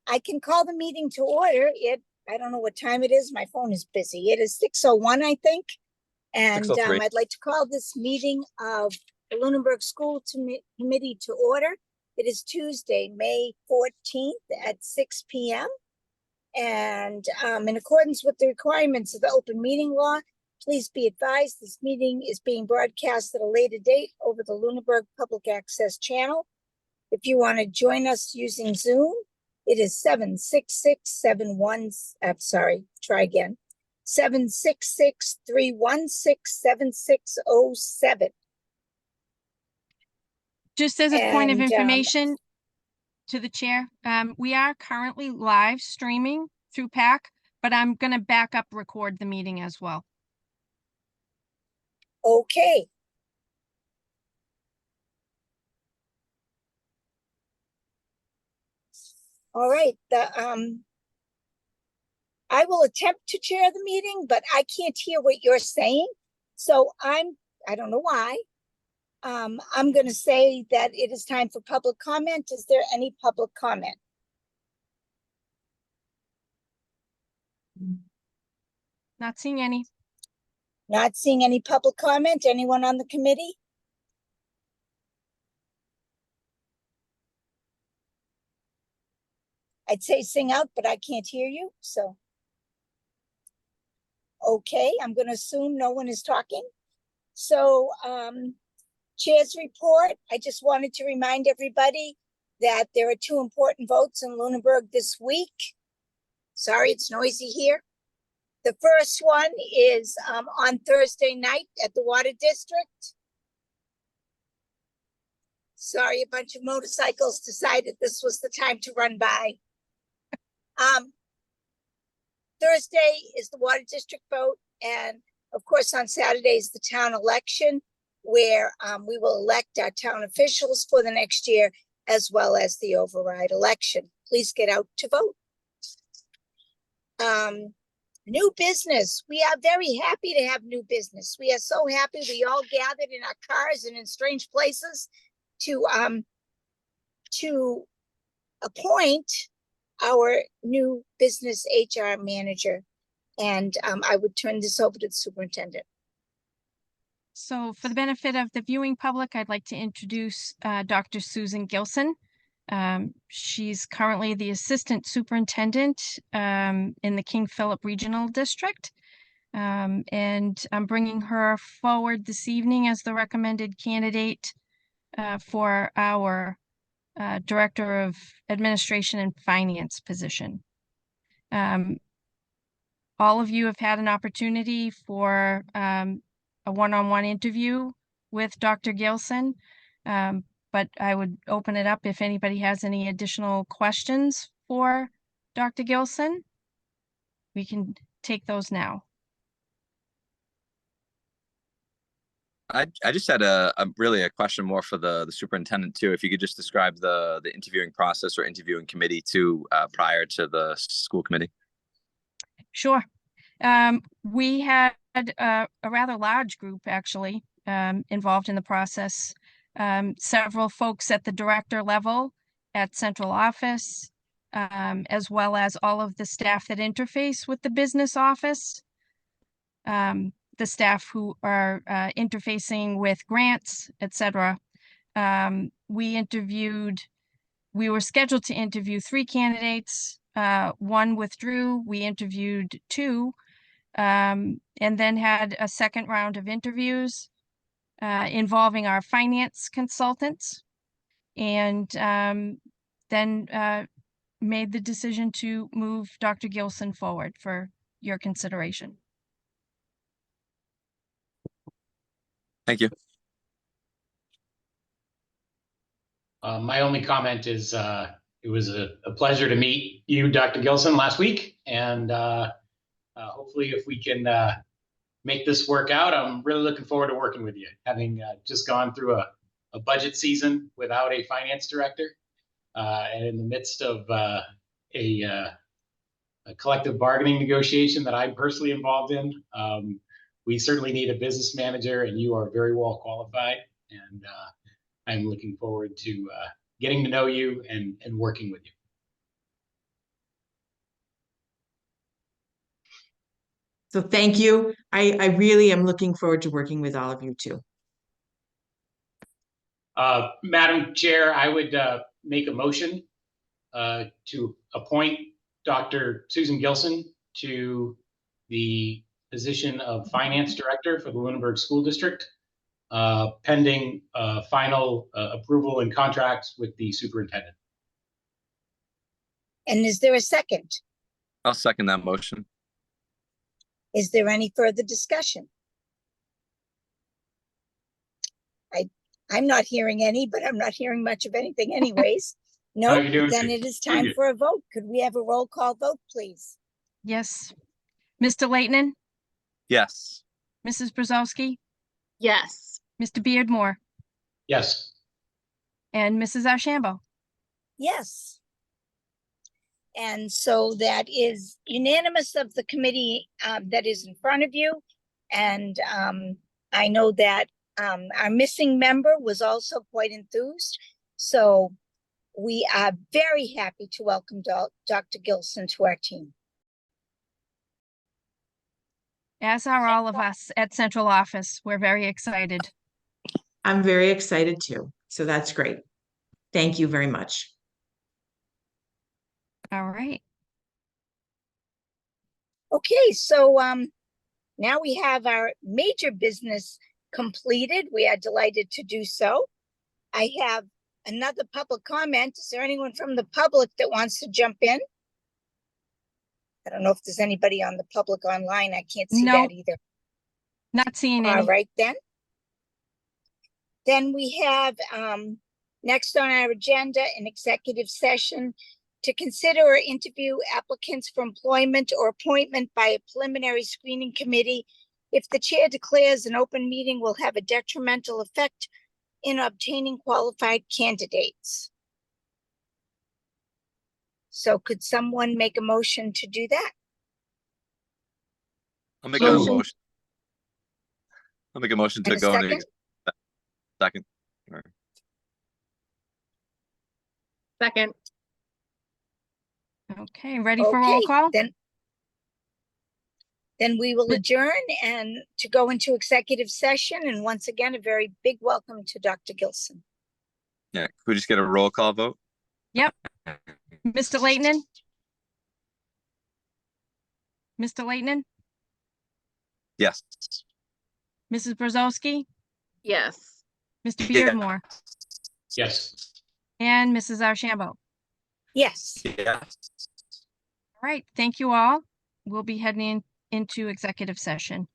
I can call the meeting to order. I don't know what time it is. My phone is busy. It is 6:01, I think. And 6:03. I'd like to call this meeting of the Lunenburg School Committee to order. It is Tuesday, May 14th at 6 p.m. And in accordance with the requirements of the open meeting law, please be advised this meeting is being broadcast at a later date over the Lunenburg Public Access channel. If you want to join us using Zoom, it is 766-316-7607. Just as a point of information to the chair, we are currently live streaming through PAC, but I'm going to back up record the meeting as well. Okay. All right, I will attempt to chair the meeting, but I can't hear what you're saying. So I don't know why. I'm going to say that it is time for public comment. Is there any public comment? Not seeing any. Not seeing any public comment. Anyone on the committee? I'd say sing out, but I can't hear you, so. Okay, I'm going to assume no one is talking. So, Chair's report. I just wanted to remind everybody that there are 2 important votes in Lunenburg this week. Sorry, it's noisy here. The first one is on Thursday night at the Water District. Sorry, a bunch of motorcycles decided this was the time to run by. Thursday is the Water District vote, and of course on Saturday is the town election, where we will elect our town officials for the next year, as well as the override election. Please get out to vote. New business. We are very happy to have new business. We are so happy we all gathered in our cars and in strange places to appoint our new business HR manager. And I would turn this over to the superintendent. So for the benefit of the viewing public, I'd like to introduce Dr. Susan Gilson. She's currently the assistant superintendent in the King Philip Regional District. And I'm bringing her forward this evening as the recommended candidate for our Director of Administration and Finance position. All of you have had an opportunity for a one-on-one interview with Dr. Gilson, but I would open it up if anybody has any additional questions for Dr. Gilson. We can take those now. I just had a question more for the superintendent too. If you could just describe the interviewing process or interviewing committee too prior to the school committee. Sure. We had a rather large group actually involved in the process. Several folks at the director level at central office, as well as all of the staff that interface with the business office. The staff who are interfacing with grants, etc. We were scheduled to interview 3 candidates. 1 withdrew. We interviewed 2, and then had a second round of interviews involving our finance consultants, and then made the decision to move Dr. Gilson forward for your consideration. Thank you. My only comment is it was a pleasure to meet you, Dr. Gilson, last week. And hopefully if we can make this work out, I'm really looking forward to working with you. Having just gone through a budget season without a finance director and in the midst of a collective bargaining negotiation that I'm personally involved in. We certainly need a business manager, and you are very well qualified. And I'm looking forward to getting to know you and working with you. So thank you. I really am looking forward to working with all of you too. Madam Chair, I would make a motion to appoint Dr. Susan Gilson to the position of Finance Director for the Lunenburg School District, pending final approval and contracts with the superintendent. And is there a second? I'll second that motion. Is there any further discussion? I'm not hearing any, but I'm not hearing much of anything anyways. How No, you doing, then Sue? it is Doing time good. for a vote. Could we have a roll call vote, please? Yes. Mr. Leighton, Yes. Mrs. Brzezowski, Yes. Mr. Beardmore, Yes. and Mrs. Ashambo. Yes. And so that is unanimous of the committee that is in front of you. And I know that our missing member was also quite enthused. So we are very happy to welcome Dr. Gilson to our team. As are all of us at central office. We're very excited. I'm very excited too. So that's great. Thank you very much. All right. Okay, so now we have our major business completed. We are delighted to do so. I have another public comment. Is there anyone from the public that wants to jump in? I don't know if there's anybody on the public online. I can't see No. that either. Not seeing All any. right, then. Then we have next on our agenda an executive session to consider or interview applicants for employment or appointment by a preliminary screening committee if the chair declares an open meeting will have a detrimental effect in obtaining qualified candidates. So could someone make a motion to do that? I'll make Motion. a motion. I'll make a motion to And a go into second? second. Or- Second. Okay, ready for roll Okay, call? Then we will Mi- adjourn and to go into executive session. And once again, a very big welcome to Dr. Gilson. Yeah, could we just get a roll call vote? Mr. Leighton? Mr. Leighton? Yes. Mrs. Brzezowski? Yes. Mr. Yeah. Beardmore? Yes. And Mrs. Ashambo? Yes. Yes. All right, thank you all. We'll be heading into executive session.